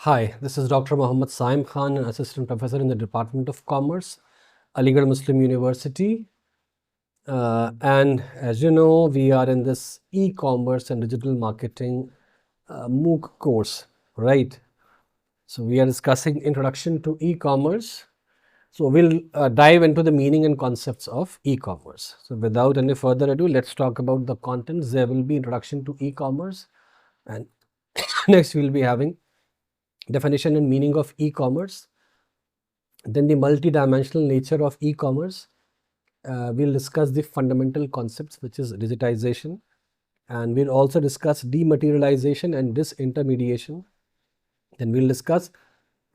Hi, this is Dr. Mohammad Saim Khan, an assistant professor in the Department of Commerce, Aligarh Muslim University. And as you know, we are in this e-commerce and digital marketing MOOC course, right? So we are discussing introduction to e-commerce. So we'll dive into the meaning and concepts of e-commerce. So without any further ado, let's talk about the contents. There will be introduction to e-commerce, and next we'll be having definition and meaning of e-commerce, then the multidimensional nature of e-commerce. We'll discuss the fundamental concepts, which is digitization, and we'll also discuss dematerialization and disintermediation. Then we'll discuss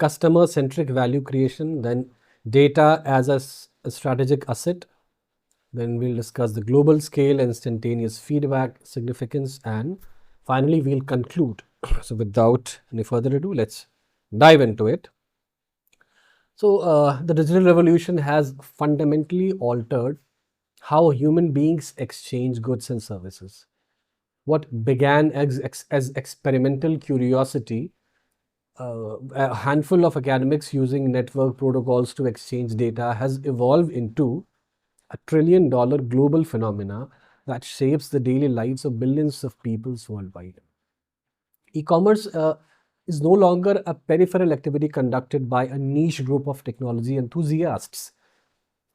customer-centric value creation, then data as a strategic asset. Then we'll discuss the global scale, instantaneous feedback, significance, and finally we'll conclude. So without any further ado, let's dive into it. So the digital revolution has fundamentally altered how human beings exchange goods and services. What began as experimental curiosity, a handful of academics using network protocols to exchange data, has evolved into a trillion-dollar global phenomena that shapes the daily lives of billions of people worldwide. E-commerce is no longer a peripheral activity conducted by a niche group of technology enthusiasts.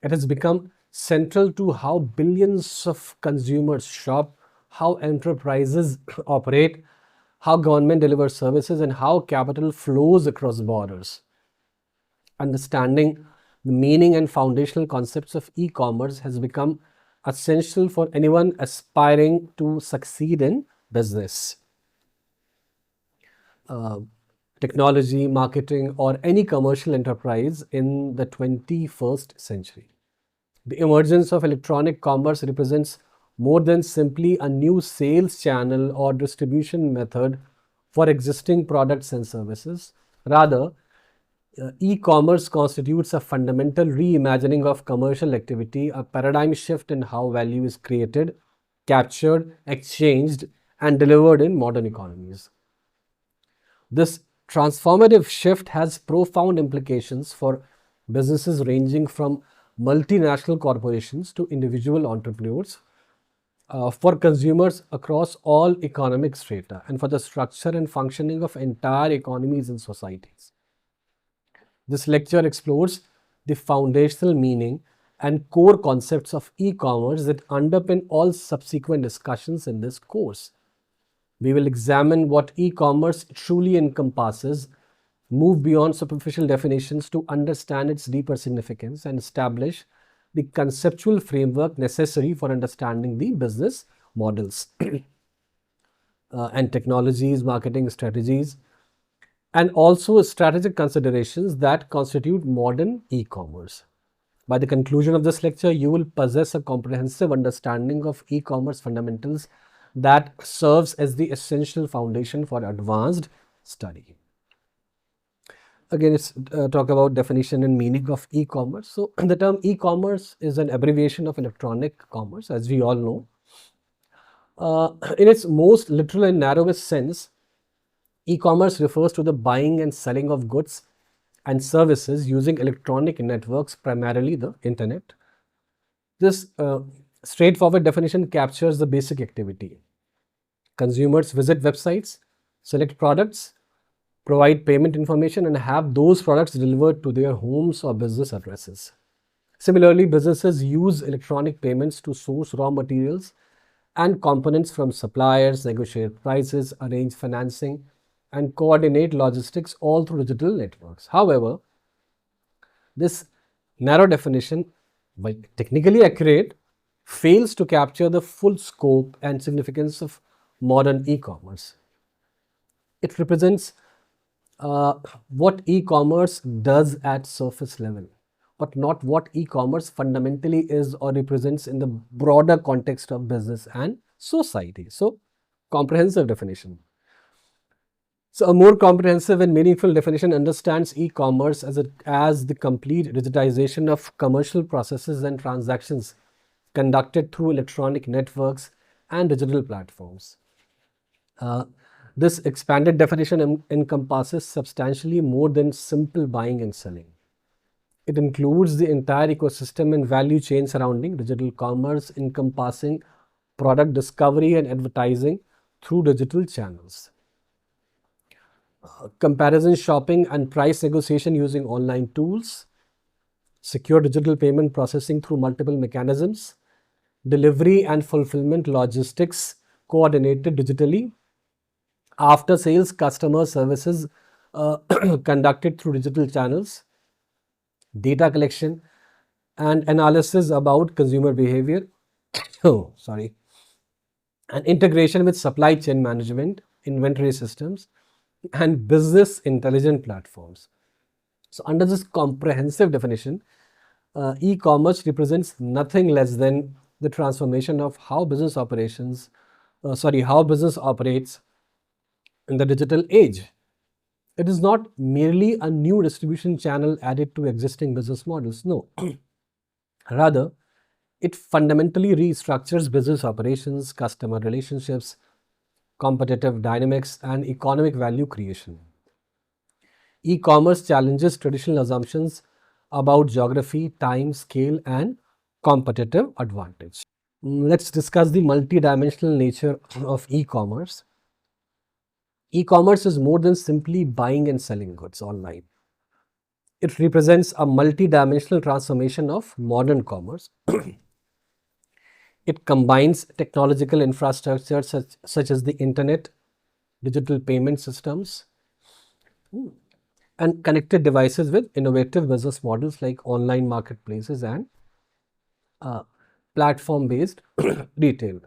It has become central to how billions of consumers shop, how enterprises operate, how government delivers services, and how capital flows across borders. Understanding the meaning and foundational concepts of e-commerce has become essential for anyone aspiring to succeed in business, technology, marketing, or any commercial enterprise in the 21st century. The emergence of electronic commerce represents more than simply a new sales channel or distribution method for existing products and services. Rather, e-commerce constitutes a fundamental reimagining of commercial activity, a paradigm shift in how value is created, captured, exchanged, and delivered in modern economies. This transformative shift has profound implications for businesses ranging from multinational corporations to individual entrepreneurs, for consumers across all economic strata, and for the structure and functioning of entire economies and societies. This lecture explores the foundational meaning and core concepts of e-commerce that underpin all subsequent discussions in this course. We will examine what e-commerce truly encompasses, move beyond superficial definitions to understand its deeper significance, and establish the conceptual framework necessary for understanding the business models and technologies, marketing strategies, and also strategic considerations that constitute modern e-commerce. By the conclusion of this lecture, you will possess a comprehensive understanding of e-commerce fundamentals that serves as the essential foundation for advanced study. Again, let's talk about definition and meaning of e-commerce. So the term e-commerce is an abbreviation of electronic commerce, as we all know. In its most literal and narrowest sense, e-commerce refers to the buying and selling of goods and services using electronic networks, primarily the internet. This straightforward definition captures the basic activity. Consumers visit websites, select products, provide payment information, and have those products delivered to their homes or business addresses. Similarly, businesses use electronic payments to source raw materials and components from suppliers, negotiate prices, arrange financing, and coordinate logistics, all through digital networks. However, this narrow definition, while technically accurate, fails to capture the full scope and significance of modern e-commerce. It represents what e-commerce does at surface level, but not what e-commerce fundamentally is or represents in the broader context of business and society. So, comprehensive definition. So, a more comprehensive and meaningful definition understands e-commerce as the complete digitization of commercial processes and transactions conducted through electronic networks and digital platforms. This expanded definition encompasses substantially more than simple buying and selling. It includes the entire ecosystem and value chain surrounding digital commerce, encompassing product discovery and advertising through digital channels, comparison shopping and price negotiation using online tools, secure digital payment processing through multiple mechanisms, delivery and fulfillment logistics coordinated digitally, after sales customer services conducted through digital channels, data collection and analysis about consumer behavior, oh, sorry, and integration with supply chain management, inventory systems, and business intelligence platforms. So, under this comprehensive definition, e-commerce represents nothing less than the transformation of how how business operates in the digital age. It is not merely a new distribution channel added to existing business models. No, rather, it fundamentally restructures business operations, customer relationships, competitive dynamics, and economic value creation. E-commerce challenges traditional assumptions about geography, time, scale, and competitive advantage. Let's discuss the multidimensional nature of e-commerce. E-commerce is more than simply buying and selling goods online. It represents a multidimensional transformation of modern commerce. It combines technological infrastructure such as the internet, digital payment systems, and connected devices with innovative business models like online marketplaces and uh, platform-based retail.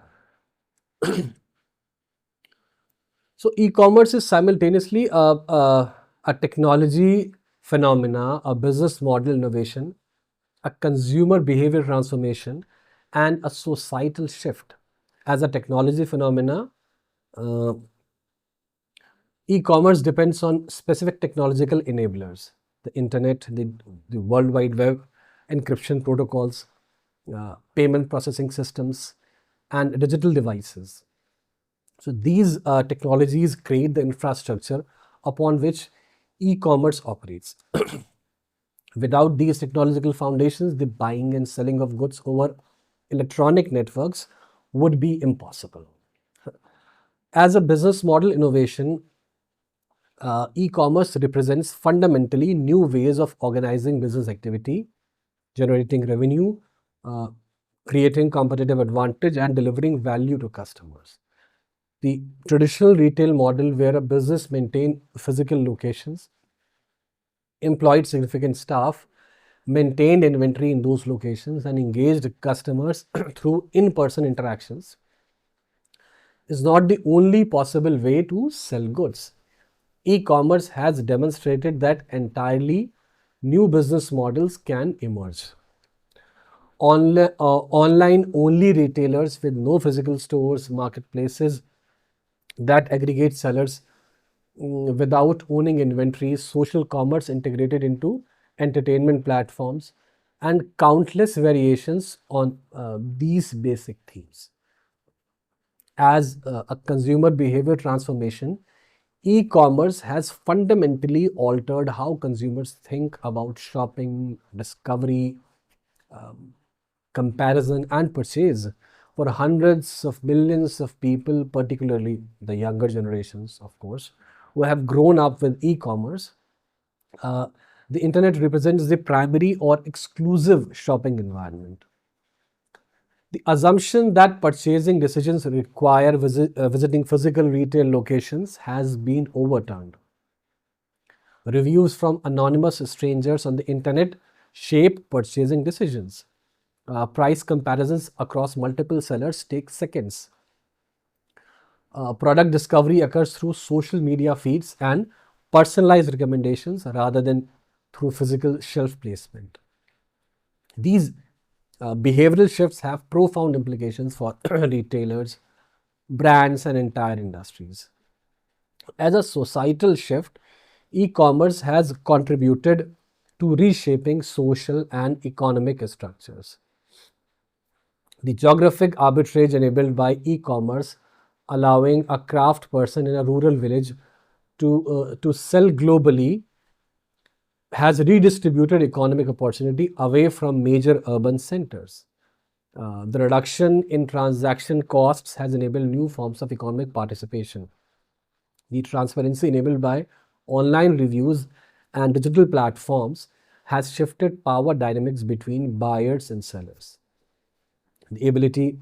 So, e-commerce is simultaneously a technology phenomena, a business model innovation, a consumer behavior transformation, and a societal shift. As a technology phenomena, uh, e-commerce depends on specific technological enablers: the internet, the World Wide Web, encryption protocols, payment processing systems, and digital devices. So these technologies create the infrastructure upon which e-commerce operates. Without these technological foundations, the buying and selling of goods over electronic networks would be impossible. As a business model innovation, e-commerce represents fundamentally new ways of organizing business activity, generating revenue, uh, creating competitive advantage, and delivering value to customers. The traditional retail model, where a business maintained physical locations, employed significant staff, maintained inventory in those locations, and engaged customers through in-person interactions, is not the only possible way to sell goods. E-commerce has demonstrated that entirely new business models can emerge. Online only retailers with no physical stores, marketplaces that aggregate sellers without owning inventories, social commerce integrated into entertainment platforms, and countless variations on these basic themes. As a consumer behavior transformation, e-commerce has fundamentally altered how consumers think about shopping, discovery, comparison, and purchase. For hundreds of millions of people, particularly the younger generations, of course, who have grown up with e-commerce, uh, the internet represents the primary or exclusive shopping environment. The assumption that purchasing decisions require visiting physical retail locations has been overturned. Reviews from anonymous strangers on the internet shape purchasing decisions. Price comparisons across multiple sellers take seconds. Product discovery occurs through social media feeds and personalized recommendations rather than through physical shelf placement. These behavioral shifts have profound implications for retailers, brands, and entire industries. As a societal shift, e-commerce has contributed to reshaping social and economic structures. The geographic arbitrage enabled by e-commerce allowing a craft person in a rural village to sell globally, has redistributed economic opportunity away from major urban centers. The reduction in transaction costs has enabled new forms of economic participation. The transparency enabled by online reviews and digital platforms has shifted power dynamics between buyers and sellers. The ability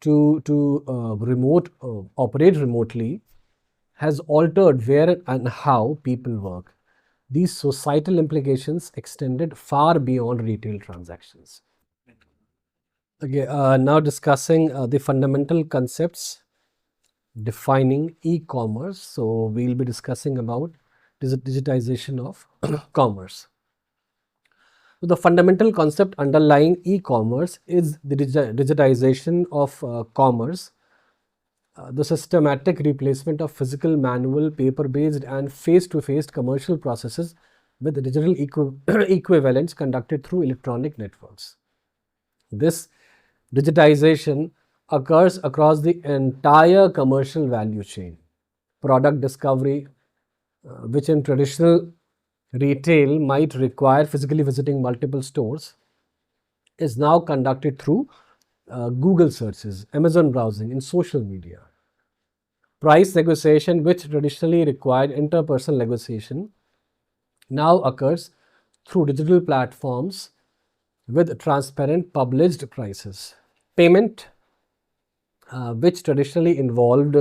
to operate remotely has altered where and how people work. These societal implications extended far beyond retail transactions. Okay, now discussing the fundamental concepts defining e-commerce. So we'll be discussing about digitization of commerce. So the fundamental concept underlying e-commerce is the digitization of commerce, the systematic replacement of physical, manual, paper-based, and face-to-face commercial processes with digital equivalents conducted through electronic networks. This digitization occurs across the entire commercial value chain. Product discovery, which in traditional retail might require physically visiting multiple stores, is now conducted through Google searches, Amazon browsing, and social media. Price negotiation, which traditionally required interpersonal negotiation, now occurs through digital platforms with transparent published prices. Payment, which traditionally involved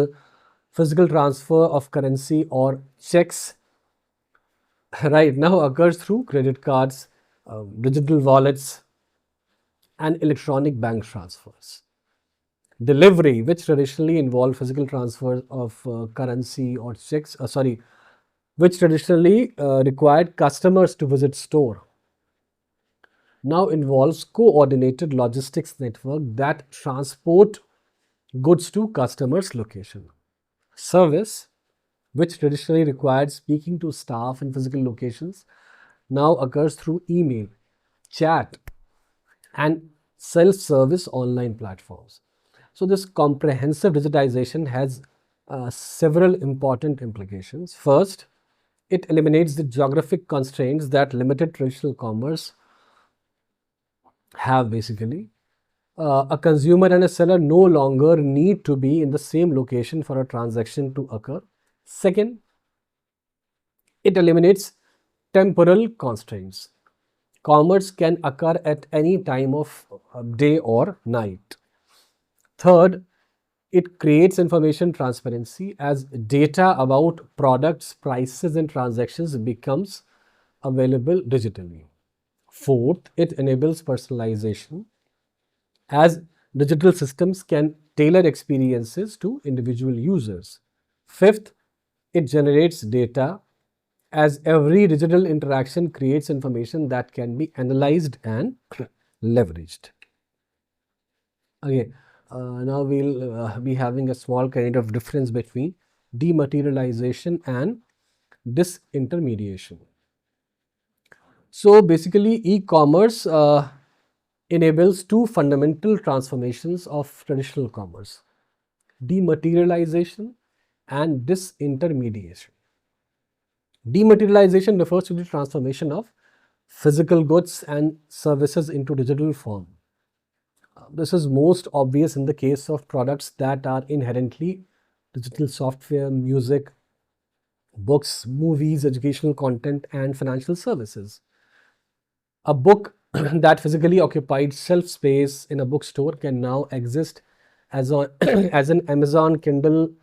physical transfer of currency or checks, right now occurs through credit cards, digital wallets, and electronic bank transfers. Delivery, which traditionally involved physical transfer of currency or checks, which traditionally required customers to visit store, now involves coordinated logistics network that transport goods to customers' location. Service, which traditionally required speaking to staff in physical locations, now occurs through email, chat, and self-service online platforms. So this comprehensive digitization has several important implications. First, it eliminates the geographic constraints that limited traditional commerce have basically. A consumer and a seller no longer need to be in the same location for a transaction to occur. Second, it eliminates temporal constraints. Commerce can occur at any time of day or night. Third, it creates information transparency as data about products, prices, and transactions becomes available digitally. Fourth, it enables personalization as digital systems can tailor experiences to individual users. Fifth, it generates data as every digital interaction creates information that can be analyzed and leveraged. Okay, now we'll be having a small kind of difference between dematerialization and disintermediation. So basically, e-commerce enables two fundamental transformations of traditional commerce: dematerialization and disintermediation. Dematerialization refers to the transformation of physical goods and services into digital form. This is most obvious in the case of products that are inherently digital: software, music, books, movies, educational content, and financial services. A book that physically occupied shelf space in a bookstore can now exist as, as an Amazon Kindle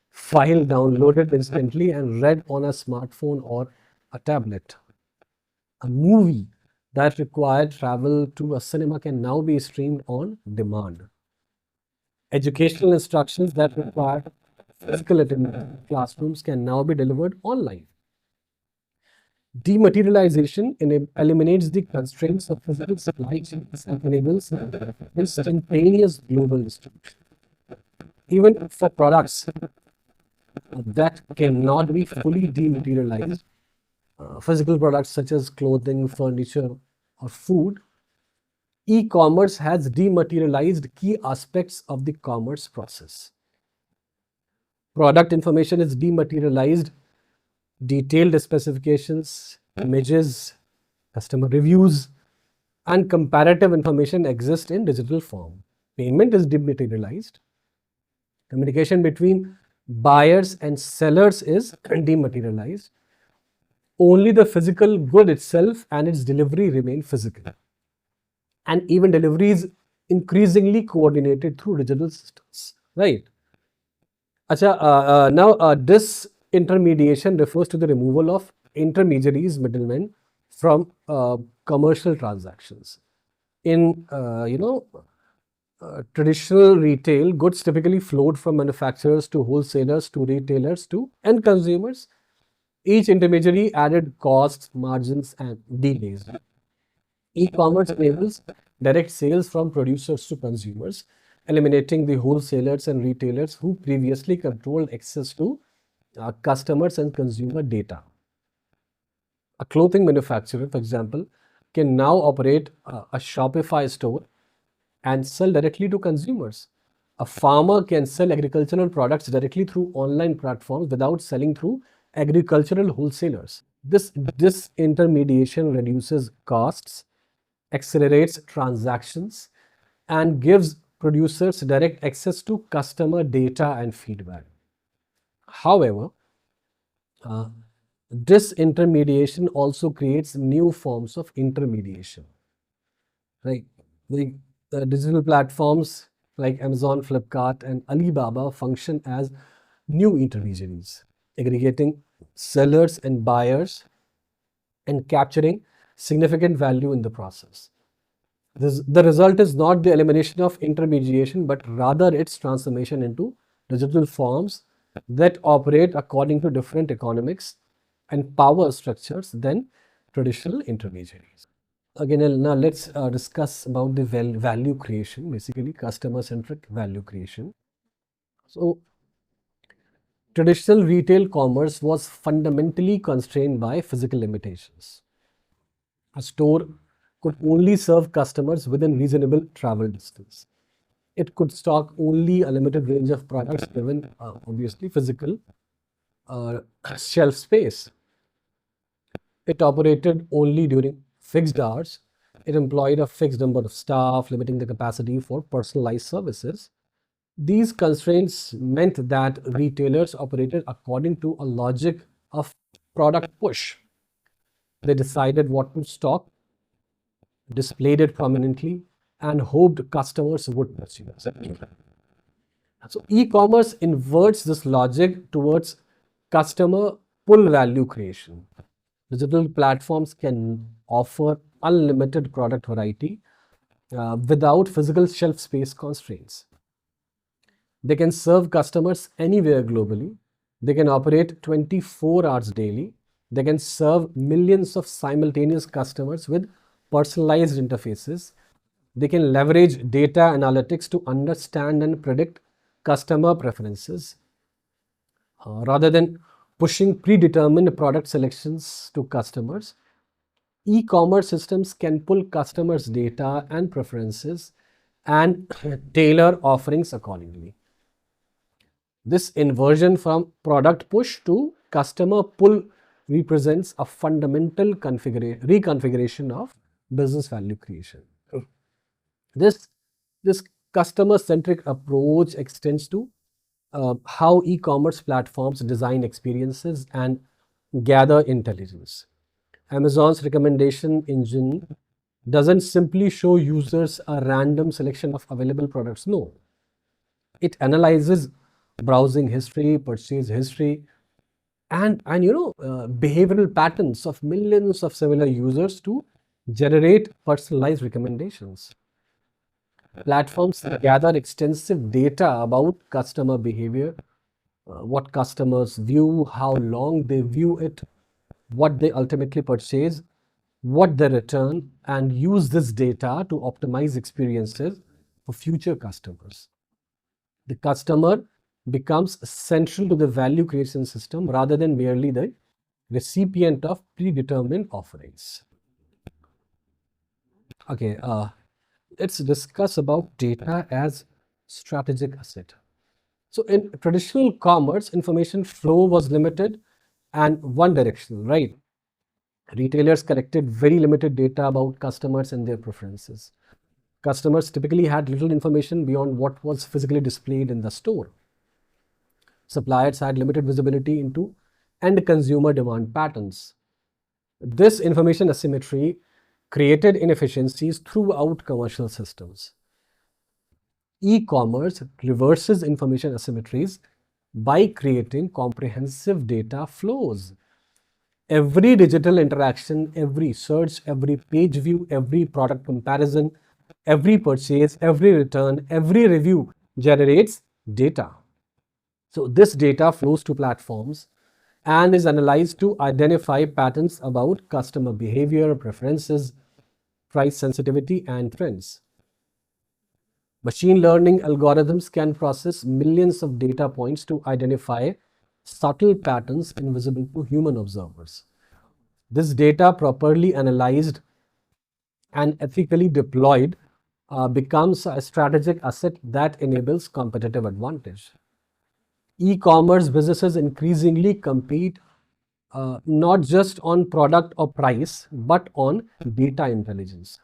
file downloaded instantly and read on a smartphone or a tablet. A movie that required travel to a cinema can now be streamed on demand. Educational instructions that require physical attendance in classrooms can now be delivered online. Dematerialization eliminates the constraints of physical supply chains and enables instantaneous global distribution. Even for products that cannot be fully dematerialized, physical products such as clothing, furniture, or food, e-commerce has dematerialized key aspects of the commerce process. Product information is dematerialized, detailed specifications, images, customer reviews, and comparative information exist in digital form. Payment is dematerialized. Communication between buyers and sellers is dematerialized. Only the physical good itself and its delivery remain physical. And even delivery is increasingly coordinated through digital systems, right? Acha, now, disintermediation refers to the removal of intermediaries, middlemen, from commercial transactions. In traditional retail, goods typically flowed from manufacturers to wholesalers to retailers to end consumers. Each intermediary added costs, margins, and delays. E-commerce enables direct sales from producers to consumers, eliminating the wholesalers and retailers who previously controlled access to customers and consumer data. A clothing manufacturer, for example, can now operate a Shopify store and sell directly to consumers. A farmer can sell agricultural products directly through online platforms without selling through agricultural wholesalers. This disintermediation reduces costs, accelerates transactions, and gives producers direct access to customer data and feedback. However, uh, disintermediation also creates new forms of intermediation, right? The digital platforms like Amazon, Flipkart, and Alibaba function as new intermediaries, aggregating sellers and buyers and capturing significant value in the process. The result is not the elimination of intermediation, but rather its transformation into digital forms that operate according to different economics and power structures than traditional intermediaries. Again, now let's discuss about the value creation, basically customer-centric value creation. So, traditional retail commerce was fundamentally constrained by physical limitations. A store could only serve customers within reasonable travel distance. It could stock only a limited range of products given, obviously, physical uh, shelf space. It operated only during fixed hours. It employed a fixed number of staff, limiting the capacity for personalized services. These constraints meant that retailers operated according to a logic of product push. They decided what to stock, displayed it prominently, and hoped customers would purchase it. So e-commerce inverts this logic towards customer pull value creation. Digital platforms can offer unlimited product variety without physical shelf space constraints. They can serve customers anywhere globally. They can operate 24 hours daily. They can serve millions of simultaneous customers with personalized interfaces. They can leverage data analytics to understand and predict customer preferences rather than pushing predetermined product selections to customers. E-commerce systems can pull customers' data and preferences and tailor offerings accordingly. This inversion from product push to customer pull represents a fundamental reconfiguration of business value creation. This, this customer-centric approach extends to how e-commerce platforms design experiences and gather intelligence. Amazon's recommendation engine doesn't simply show users a random selection of available products. No, it analyzes browsing history, purchase history, and behavioral patterns of millions of similar users to generate personalized recommendations. Platforms gather extensive data about customer behavior, what customers view, how long they view it, what they ultimately purchase, what they return, and use this data to optimize experiences for future customers. The customer becomes central to the value creation system rather than merely the recipient of predetermined offerings. Okay, let's discuss about data as strategic asset. So in traditional commerce, information flow was limited and one directional, right? Retailers collected very limited data about customers and their preferences. Customers typically had little information beyond what was physically displayed in the store. Suppliers had limited visibility into end consumer demand patterns. This information asymmetry created inefficiencies throughout commercial systems. E-commerce reverses information asymmetries by creating comprehensive data flows. Every digital interaction, every search, every page view, every product comparison, every purchase, every return, every review generates data. So this data flows to platforms and is analyzed to identify patterns about customer behavior, preferences, price sensitivity, and trends. Machine learning algorithms can process millions of data points to identify subtle patterns invisible to human observers. This data, properly analyzed and ethically deployed, becomes a strategic asset that enables competitive advantage. E-commerce businesses increasingly compete not just on product or price, but on data intelligence.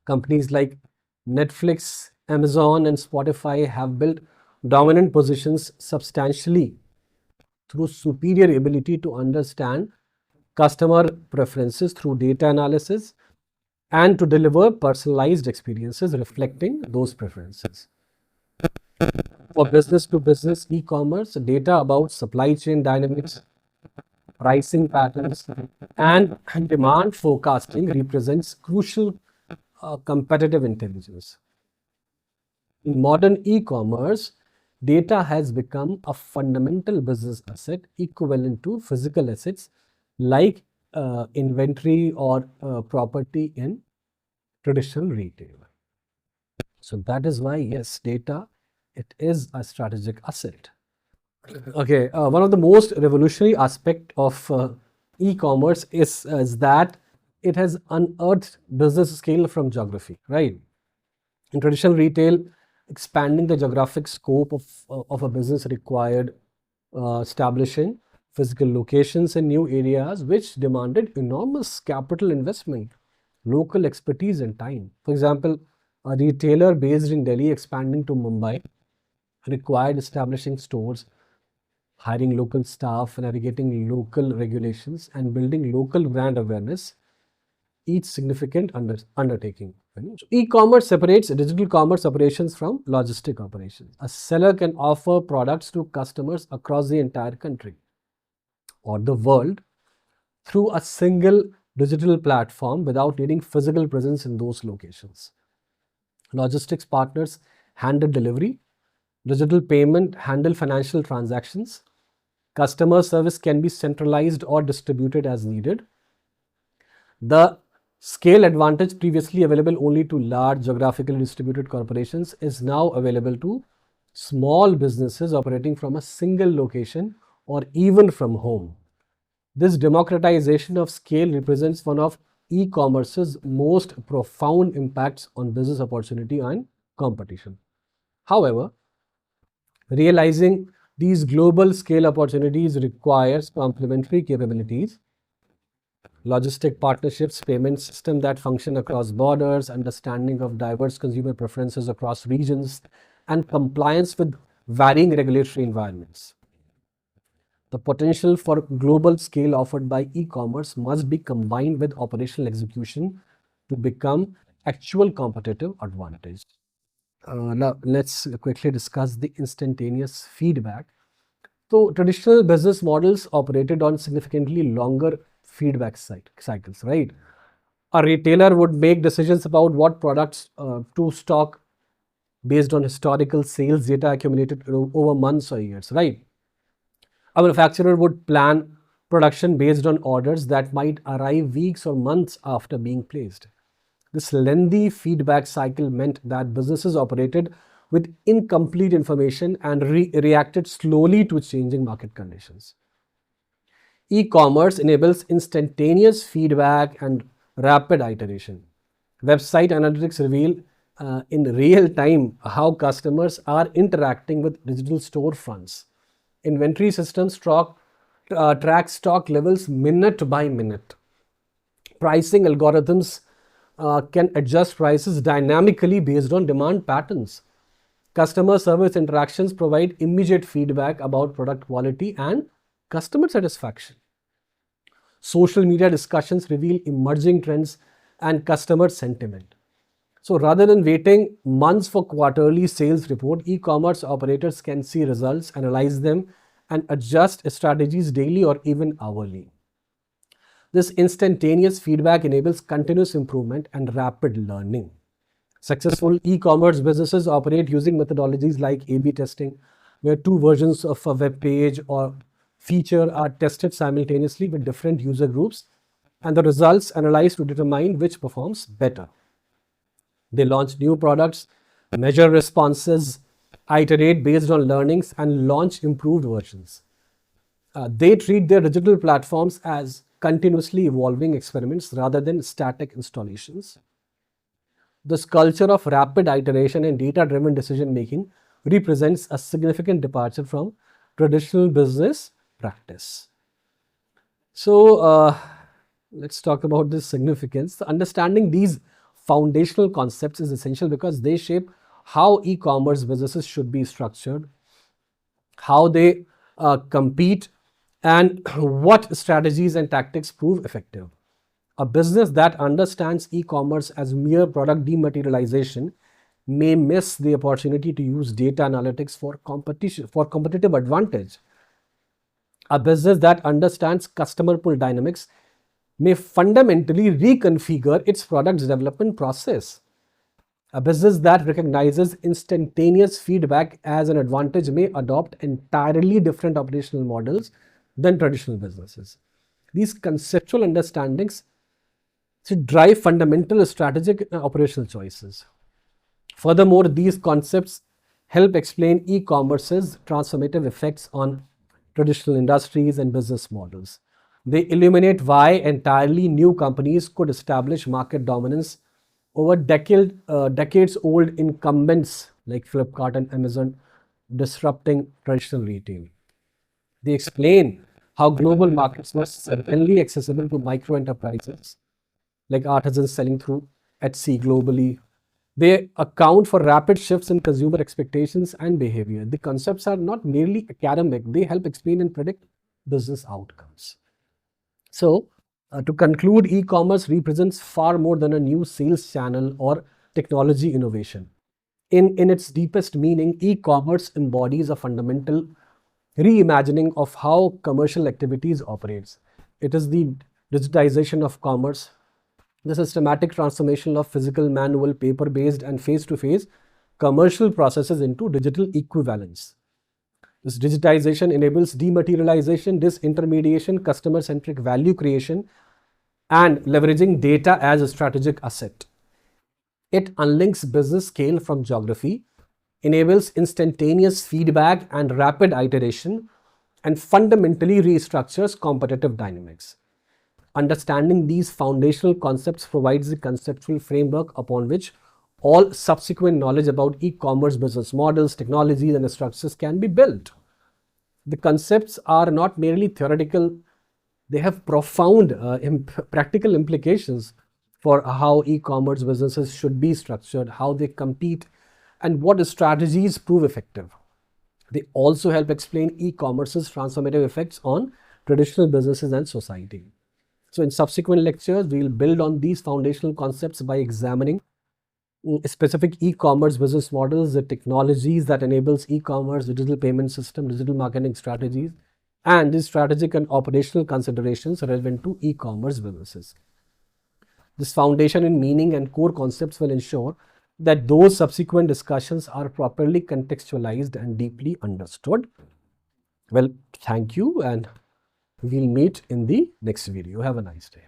Companies like Netflix, Amazon, and Spotify have built dominant positions substantially through superior ability to understand customer preferences through data analysis and to deliver personalized experiences reflecting those preferences. For business to business e-commerce, data about supply chain dynamics, pricing patterns, and demand forecasting represents crucial competitive intelligence. In modern e-commerce, data has become a fundamental business asset equivalent to physical assets like inventory or property in traditional retail. So that is why, yes, data, it is a strategic asset. Okay, one of the most revolutionary aspect of e-commerce is that it has unearthed business scale from geography, right? In traditional retail, expanding the geographic scope of a business required establishing physical locations in new areas, which demanded enormous capital investment, local expertise, and time. For example, a retailer based in Delhi expanding to Mumbai required establishing stores, hiring local staff, navigating local regulations, and building local brand awareness, each significant undertaking. So e-commerce separates digital commerce operations from logistic operations. A seller can offer products to customers across the entire country or the world through a single digital platform without needing physical presence in those locations. Logistics partners handle delivery, digital payment handle financial transactions, customer service can be centralized or distributed as needed. The scale advantage previously available only to large geographically distributed corporations is now available to small businesses operating from a single location or even from home. This democratization of scale represents one of e-commerce's most profound impacts on business opportunity and competition. However, realizing these global scale opportunities requires complementary capabilities, logistic partnerships, payment systems that function across borders, understanding of diverse consumer preferences across regions, and compliance with varying regulatory environments. The potential for global scale offered by e-commerce must be combined with operational execution to become actual competitive advantage. Now, let's quickly discuss the instantaneous feedback. So, traditional business models operated on significantly longer feedback cycles, right? A retailer would make decisions about what products to stock based on historical sales data accumulated over months or years, right? A manufacturer would plan production based on orders that might arrive weeks or months after being placed. This lengthy feedback cycle meant that businesses operated with incomplete information and reacted slowly to changing market conditions. E-commerce enables instantaneous feedback and rapid iteration. Website analytics reveal in real time how customers are interacting with digital storefronts. Inventory systems track stock levels minute by minute. Pricing algorithms can adjust prices dynamically based on demand patterns. Customer service interactions provide immediate feedback about product quality and customer satisfaction. Social media discussions reveal emerging trends and customer sentiment. So rather than waiting months for quarterly sales report, e-commerce operators can see results, analyze them, and adjust strategies daily or even hourly. This instantaneous feedback enables continuous improvement and rapid learning. Successful e-commerce businesses operate using methodologies like A/B testing, where two versions of a web page or feature are tested simultaneously with different user groups, and the results analyzed to determine which performs better. They launch new products, measure responses, iterate based on learnings, and launch improved versions. They treat their digital platforms as continuously evolving experiments rather than static installations. This culture of rapid iteration and data-driven decision making represents a significant departure from traditional business practice. So, let's talk about this significance. Understanding these foundational concepts is essential because they shape how e-commerce businesses should be structured, how they compete, and what strategies and tactics prove effective. A business that understands e-commerce as mere product dematerialization may miss the opportunity to use data analytics for competitive advantage. A business that understands customer pull dynamics may fundamentally reconfigure its product development process. A business that recognizes instantaneous feedback as an advantage may adopt entirely different operational models than traditional businesses. These conceptual understandings should drive fundamental strategic and operational choices. Furthermore, these concepts help explain e-commerce's transformative effects on traditional industries and business models. They illuminate why entirely new companies could establish market dominance over decades-old incumbents like Flipkart and Amazon, disrupting traditional retail. They explain how global markets were suddenly accessible to micro enterprises like artisans selling through at sea globally. They account for rapid shifts in consumer expectations and behavior. The concepts are not merely academic, they help explain and predict business outcomes. So, to conclude, e commerce represents far more than a new sales channel or technology innovation. In its deepest meaning, e commerce embodies a fundamental reimagining of how commercial activities operates. It is the digitization of commerce, the systematic transformation of physical, manual, paper-based, and face-to-face commercial processes into digital equivalents. This digitization enables dematerialization, disintermediation, customer-centric value creation, and leveraging data as a strategic asset. It unlinks business scale from geography, enables instantaneous feedback and rapid iteration, and fundamentally restructures competitive dynamics. Understanding these foundational concepts provides the conceptual framework upon which all subsequent knowledge about e-commerce business models, technologies, and structures can be built. The concepts are not merely theoretical, they have profound practical implications for how e-commerce businesses should be structured, how they compete, and what strategies prove effective. They also help explain e-commerce's transformative effects on traditional businesses and society. So in subsequent lectures, we will build on these foundational concepts by examining specific e-commerce business models, the technologies that enables e-commerce, digital payment system, digital marketing strategies, and the strategic and operational considerations relevant to e-commerce businesses. This foundation in meaning and core concepts will ensure that those subsequent discussions are properly contextualized and deeply understood. Well, thank you, and we'll meet in the next video. Have a nice day.